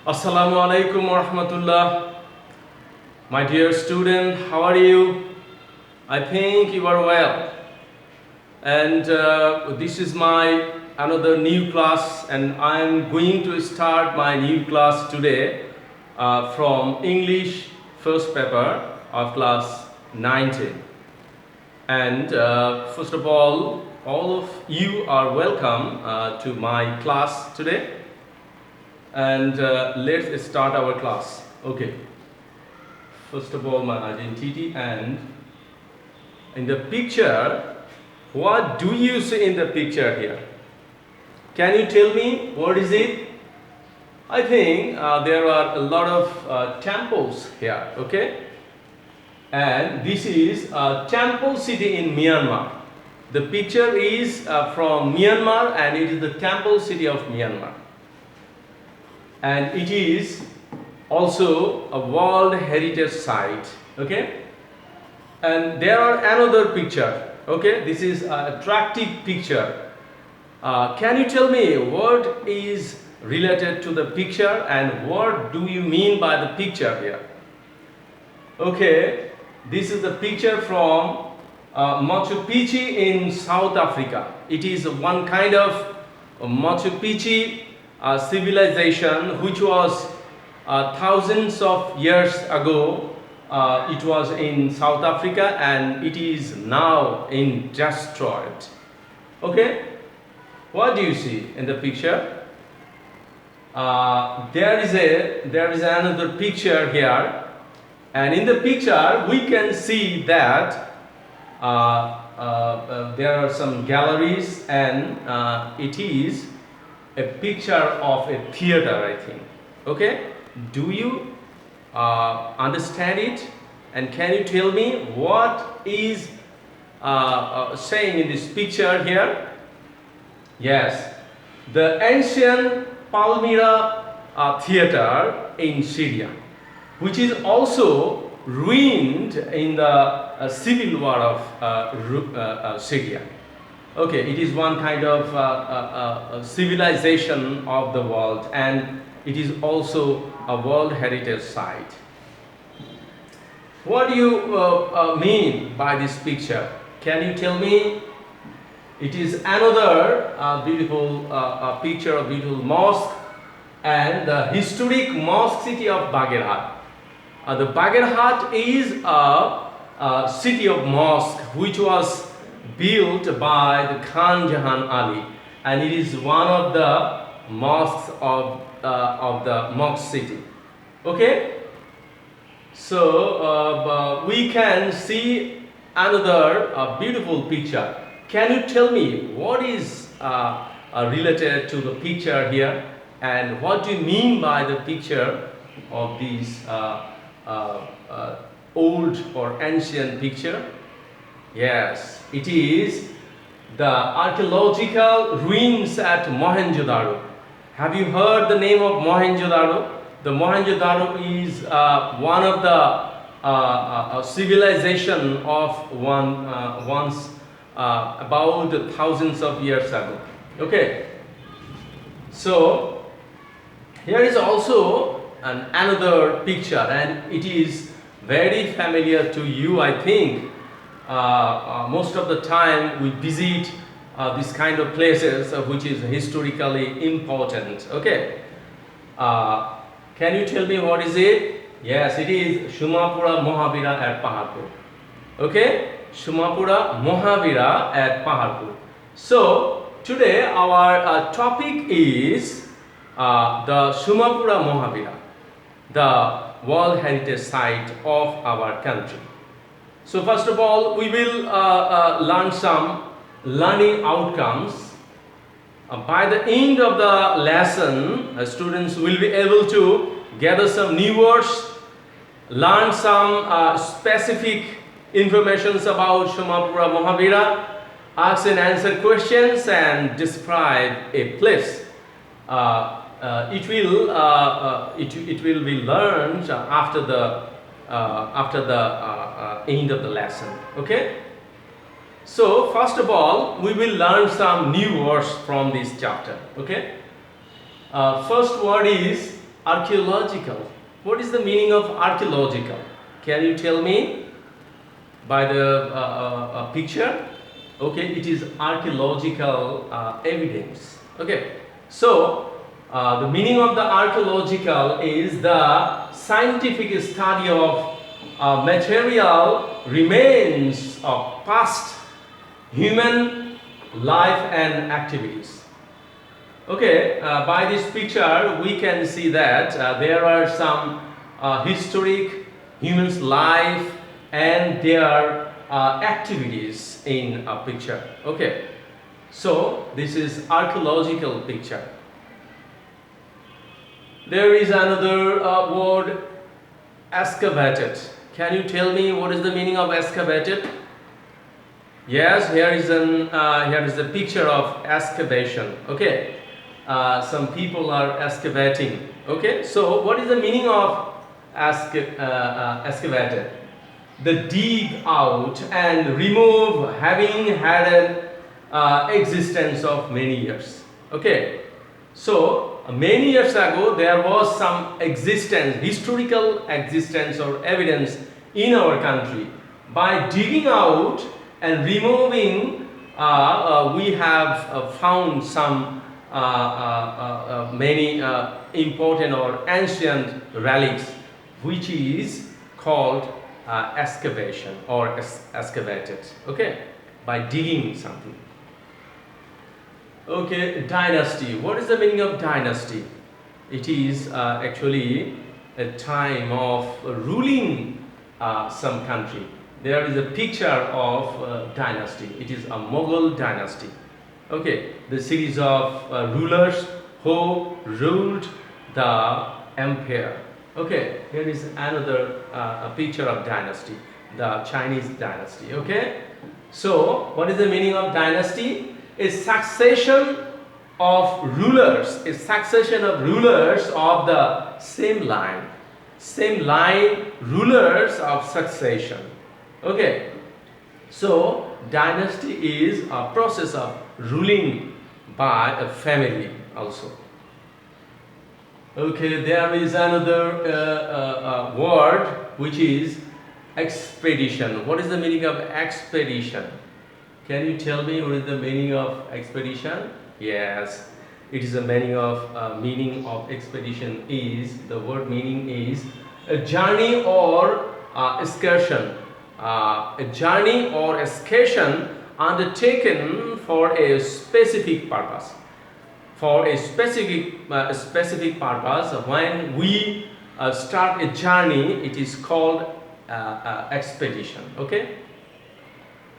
Assalamu alaikum wa rahmatullah. My dear student, how are you? I think you are well. And this is my another new class, and I am going to start my new class today from English first paper of class 19. And first of all of you are welcome to my class today. And let's start our class. Okay. First of all, my identity, and in the picture, what do you see in the picture here? Can you tell me what is it? I think there are a lot of temples here. Okay. And this is a temple city in Myanmar. The picture is from Myanmar, and it is the temple city of Myanmar. And it is also a World Heritage Site. Okay. And there are another picture. Okay. This is an attractive picture. Can you tell me what is related to the picture and what do you mean by the picture here? Okay. This is the picture from Machu Picchu in South Africa. It is one kind of Machu Picchu civilization which was thousands of years ago. It was in South Africa, and it is now destroyed. Okay, what do you see in the picture? There is another picture here, and in the picture we can see that there are some galleries, and it is a picture of a theater, I think. Okay, do you understand it? And can you tell me what is saying in this picture here? Yes, the ancient Palmyra theater in Syria, which is also ruined in the civil war of Syria. Okay, it is one kind of civilization of the world, and it is also a World Heritage Site. What do you mean by this picture? Can you tell me? It is another beautiful picture of beautiful mosque, and the historic mosque city of Bagherhat. The Bagherhat is a city of mosque which was built by the Khan Jahan Ali, and it is one of the mosques of the mosque city. Okay, so we can see another beautiful picture. Can you tell me what is related to the picture here, and what do you mean by the picture of these old or ancient picture? Yes, it is the archaeological ruins at Mohenjo-daro. Have you heard the name of Mohenjo-daro? The Mohenjo-daro is one of the civilization of once about thousands of years ago. Okay, so here is also another picture, and it is very familiar to you, I think. Most of the time we visit this kind of places which is historically important. Okay, can you tell me what is it? Yes, it is Somapura Mohavira at Paharpur. Okay, Somapura Mohavira at Paharpur. So today our topic is the Somapura Mohavira, the World Heritage Site of our country. So first of all, we will learn some learning outcomes. By the end of the lesson, students will be able to gather some new words, learn some specific information about Somapura Mohavira, ask and answer questions, and describe a place. It will be learned after the end of the lesson. Okay, so first of all we will learn some new words from this chapter. Okay, first word is Archaeological. What is the meaning of archaeological? Can you tell me by the picture? Okay, it is archaeological evidence. Okay, so the meaning of the archaeological is the scientific study of material remains of past human life and activities. Okay, by this picture we can see that there are some historic humans' life and their activities in a picture. Okay, so this is archaeological picture. There is another word, excavated. Can you tell me what is the meaning of excavated? Yes, here is a picture of excavation. Okay, some people are excavating. Okay, so what is the meaning of excavated? The dig out and remove, having had an existence of many years. Okay, so many years ago there was some existence, historical existence or evidence in our country. By digging out and removing, we have found some many important or ancient relics, which is called excavation or excavated. Okay, by digging something. Okay, dynasty. What is the meaning of dynasty? It is actually a time of ruling some country. There is a picture of dynasty. It is a Mughal dynasty. Okay, the series of rulers who ruled the empire. Okay, here is another a picture of dynasty, the Chinese dynasty. Okay, so what is the meaning of dynasty? A succession of rulers, of the same line, rulers of succession. Okay, so dynasty is a process of ruling by a family also. Okay, there is another word which is expedition. What is the meaning of expedition? Can you tell me what is the meaning of expedition? Yes, it is the meaning of expedition is, the word meaning is a journey or excursion. A journey or excursion undertaken for a specific purpose. For a specific purpose, when we start a journey, it is called expedition. Okay.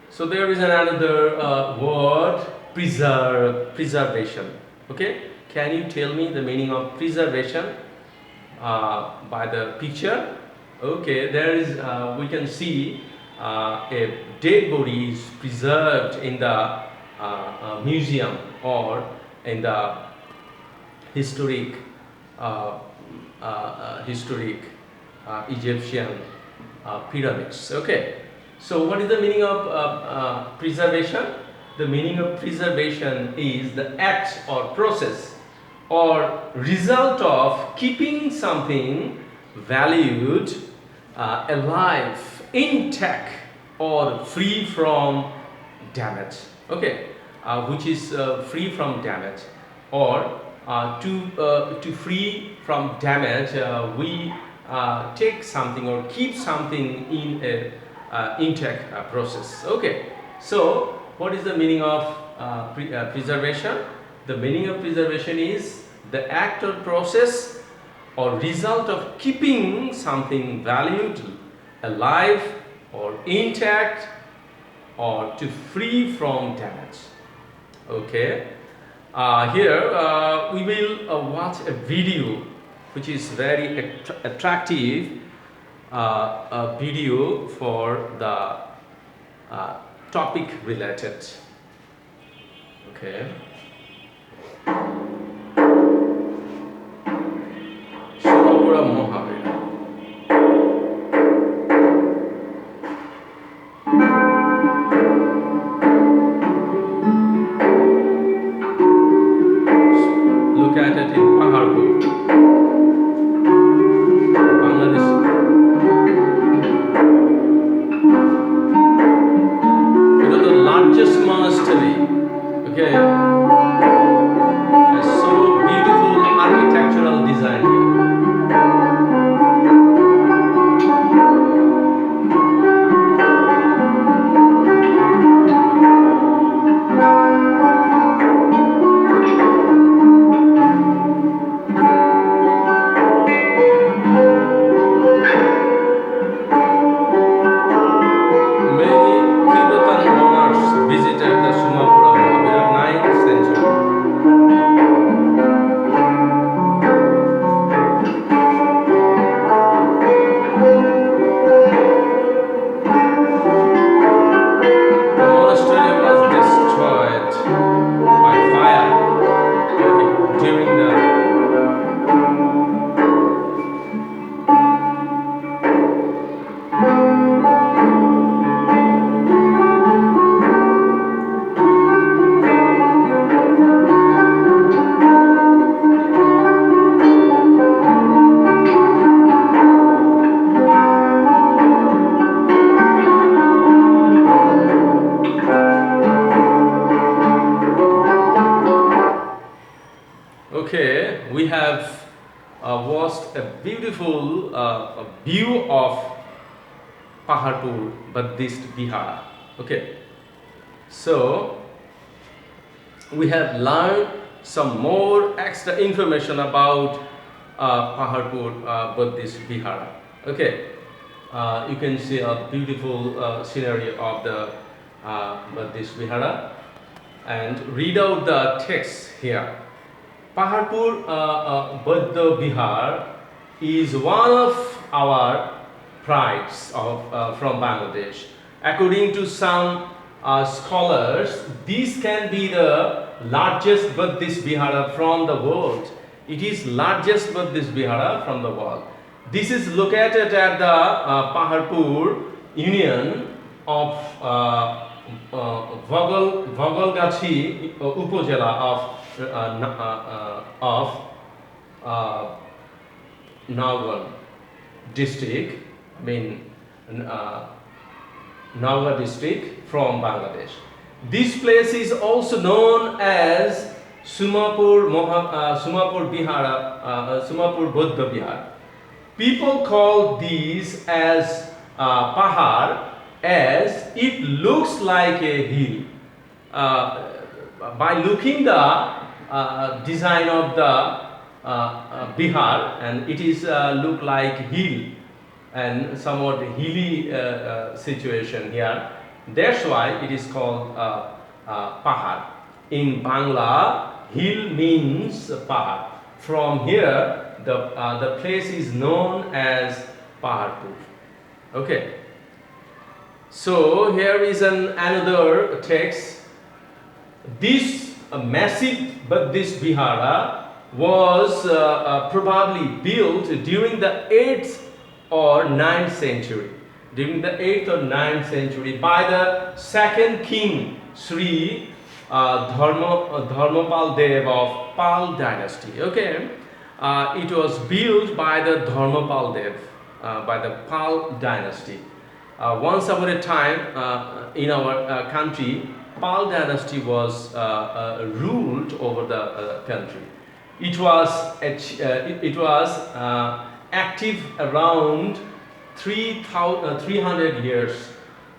So there is another word, preservation. Okay, can you tell me the meaning of preservation by the picture? Okay, there is we can see a dead body is preserved in the museum or in the historic Egyptian pyramids. Okay. So what is the meaning of preservation? The meaning of preservation is the act or process or result of keeping something valued alive, intact or free from damage. Okay, which is free from damage, or to free from damage we take something or keep something in a intact process. Okay, so what is the meaning of preservation? The meaning of preservation is the act or process or result of keeping something valued alive or intact or to free from damage. Okay, here we will watch a video which is very attractive, a video for the topic related. Okay. Somapura Mohavira. Look at it in Paharpur. Okay, we have watched a beautiful view of Paharpur Buddhist Vihara. Okay, so we have learned some more extra information about Paharpur Buddhist Vihara. Okay, you can see a beautiful scenery of the Buddhist Vihara, and read out the text here. Paharpur Buddha Vihar is one of our prides from Bangladesh. According to some scholars, this can be the largest Buddhist Vihara from the world. It is largest Buddhist Vihara from the world. This is located at the Paharpur Union of Vogalgachi Upozela of Nagaur district, Nagaur district from Bangladesh. This place is also known as Somapur Buddha Vihar. People call these as Pahar, as it looks like a hill. By looking the design of the Bihar, and it is look like hill and somewhat hilly situation here. That's why it is called Pahar. In Bangla, hill means Pahar. From here, the place is known as Paharpur. Okay. So here is another text. This massive Buddhist Vihara was probably built during the 8th or 9th century. During the 8th or 9th century by the second king Sri Dharmapal Dev of Pal dynasty. Okay, it was built by the Dharmapal Dev, by the Pal dynasty. Once upon a time in our country, Pal dynasty was ruled over the country. It was active around 300 years.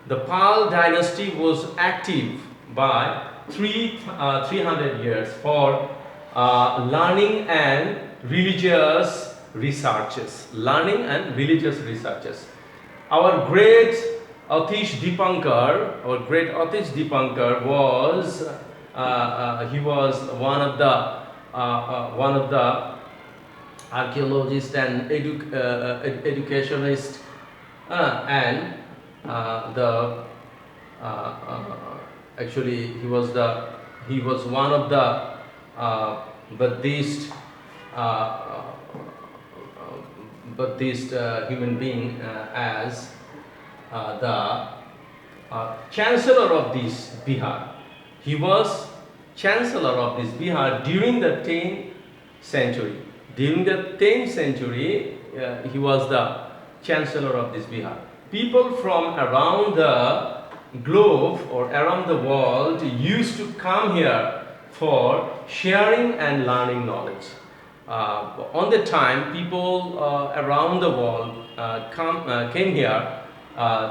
The Pal dynasty was active by 300 years for learning and religious researches. Our great Atish Dipankar was he was one of the archaeologists and educationists, and actually he was one of the Buddhist human being as the chancellor of this Bihar. He was chancellor of this Bihar during the 10th century. During the 10th century, he was the chancellor of this Bihar. People from around the globe or around the world used to come here for sharing and learning knowledge. On the time, people around the world came here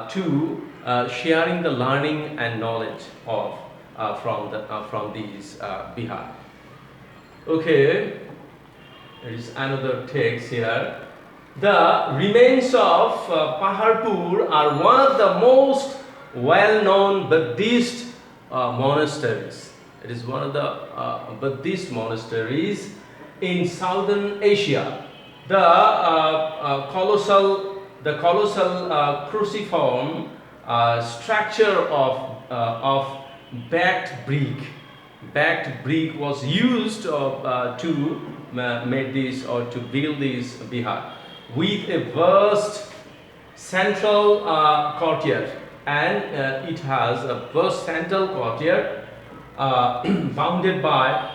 to sharing the learning and knowledge of from these Bihar. Okay, there is another text here. The remains of Paharpur are one of the most well-known Buddhist monasteries. It is one of the Buddhist monasteries in Southern Asia. The colossal cruciform structure of backed brick was used to make this or to build this Bihar, with a vast central courtyard, and it has a vast central courtyard bounded by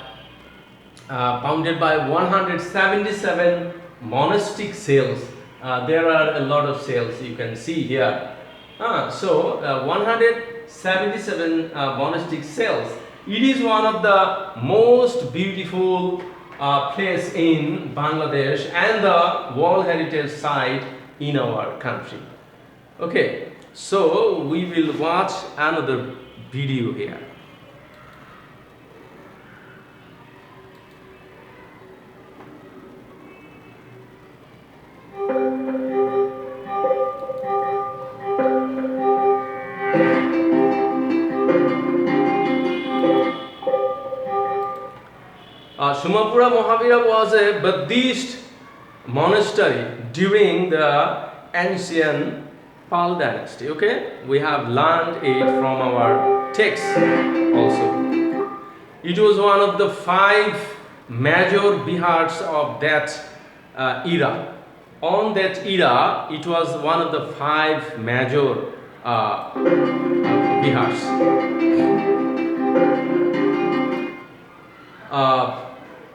177 monastic cells. There are a lot of cells you can see here. 177 monastic cells. It is one of the most beautiful place in Bangladesh and the World Heritage Site in our country. Okay, so we will watch another video here. Somapura Mohavira was a Buddhist monastery during the ancient Pal dynasty. Okay, we have learned it from our text also. It was one of the 5 major bihars of that era. On that era, it was one of the 5 major bihars.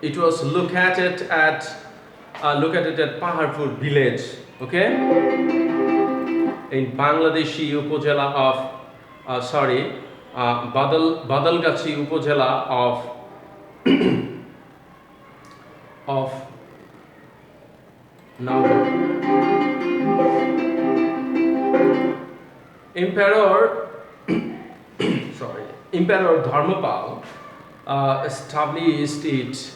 It was located at Paharpur village, okay, in Bangladeshi Upazila of Badalgachi Upazila of now Emperor Dharmapal established it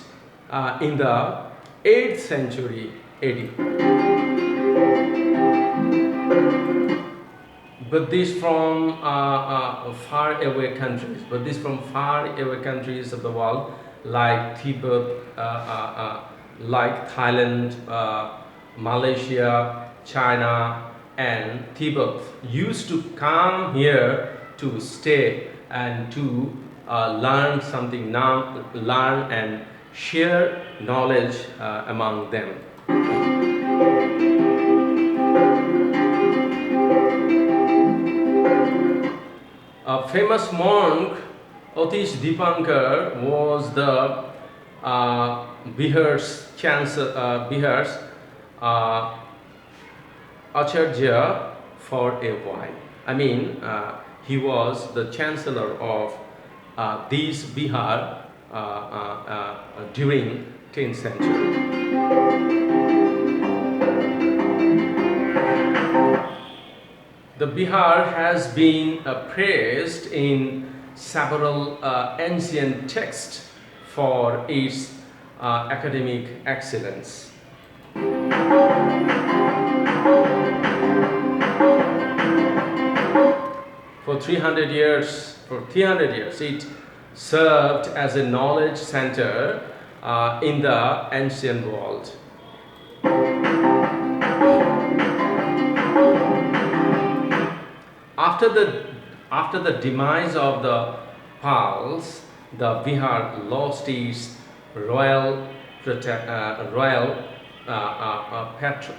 in the 8th century AD. Buddhists from far away countries, of the world, like Tibet, like Thailand, Malaysia, China, and Tibet, used to come here to stay and to learn something, learn and share knowledge among them. A famous monk, Otish Dipankar, was the Bihar's Acharya for a while. I mean, he was the chancellor of these Bihar during 10th century. The Bihar has been praised in several ancient texts for its academic excellence. For 300 years, it served as a knowledge center in the ancient world. After the demise of the Pals, the Bihar lost its royal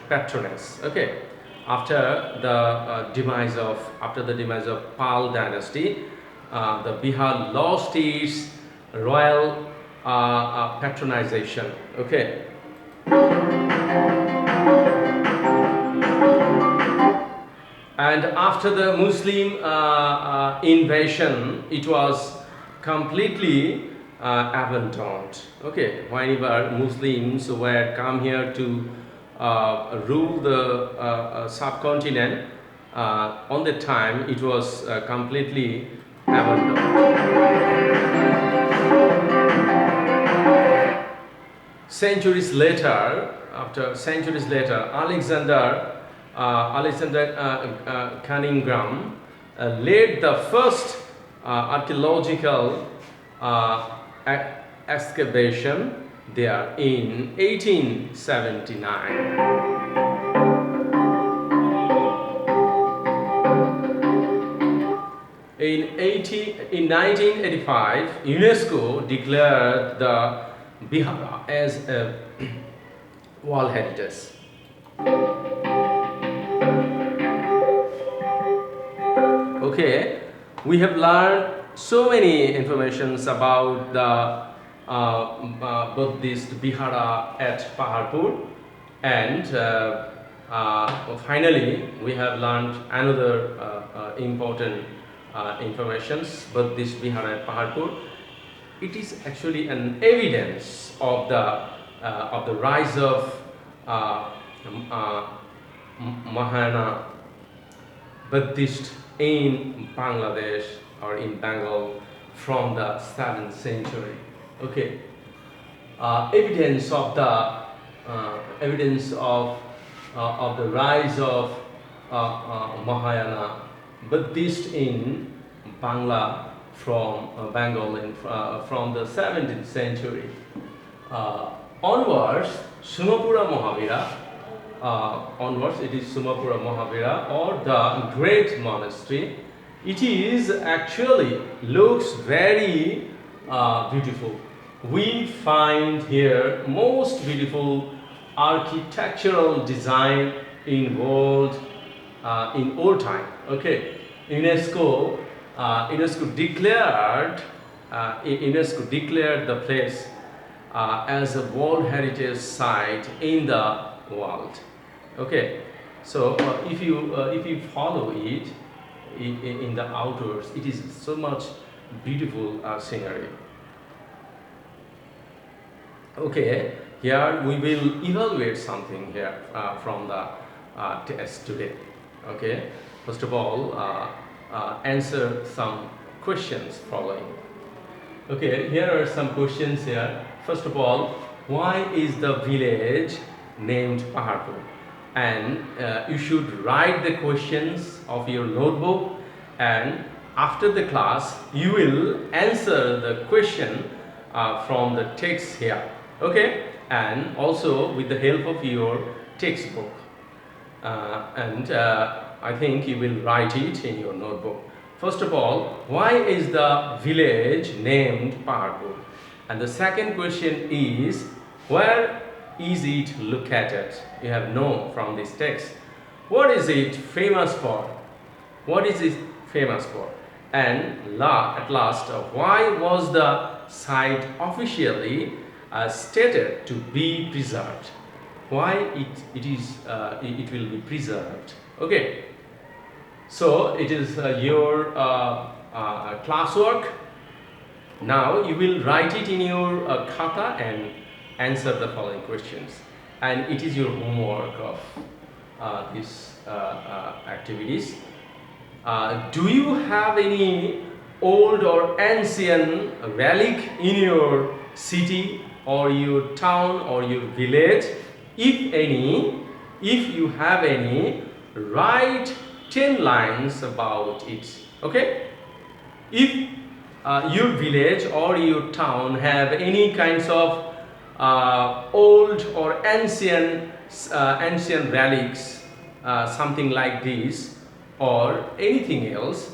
patroness. Okay, after the demise of Pal dynasty, the Bihar lost its royal patronization. Okay. And after the Muslim invasion, it was completely abandoned. Okay, whenever Muslims were come here to rule the subcontinent, on that time it was completely abandoned. Centuries later, Alexander Cunningham led the first archaeological excavation there in 1879. In 1985, UNESCO declared the Bihar as a World Heritage. Okay, we have learned so many informations about the Buddhist Vihara at Paharpur, and finally we have learned another important informations, Buddhist Vihara at Paharpur. it is actually an evidence of the rise of Mahayana Buddhist in Bangladesh or in Bengal from the 7th century. Okay, evidence of the rise of Mahayana Buddhist in Bangla from Bengal from the 17th century onwards. Somapura Mohavira. Onwards, it is Somapura Mohavira or the Great Monastery. It is actually looks very beautiful. We find here most beautiful architectural design in world in old time. Okay, UNESCO declared the place as a World Heritage Site in the world. Okay, so if you follow it in the outdoors, it is so much beautiful scenery. Okay, here we will evaluate something here from the test today. Okay, first of all, answer some questions following. Okay, here are some questions here. First of all, why is the village named Paharpur? And you should write the questions of your notebook, and after the class you will answer the question from the text here. Okay, and also with the help of your textbook, and I think you will write it in your notebook. First of all, why is the village named Paharpur? And the second question is, where is it located? You have known from this text. What is it famous for? What is it famous for? And at last, why was the site officially stated to be preserved? Why it will be preserved? Okay. So it is your classwork. Now you will write it in your khata and answer the following questions. And it is your homework of these activities. Do you have any old or ancient relic in your city or your town or your village? If any, if you have any, write 10 lines about it. Okay? If your village or your town have any kinds of old or ancient relics, something like this or anything else,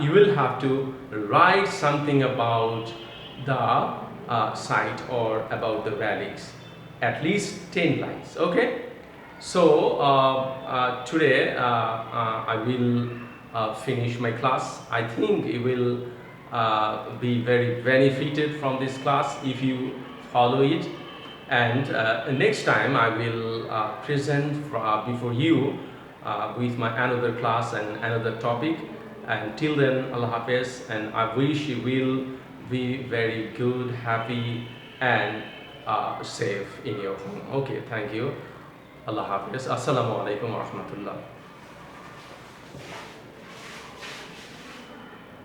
you will have to write something about the site or about the relics, at least 10 lines. Okay, so today I will finish my class. I think you will be very benefited from this class if you follow it, and next time I will present before you with my another class and another topic. And till then, Allah Hafiz, and I wish you will be very good, happy and safe in your home. Okay, thank you. Allah Hafiz. Assalamu alaikum wa rahmatullah.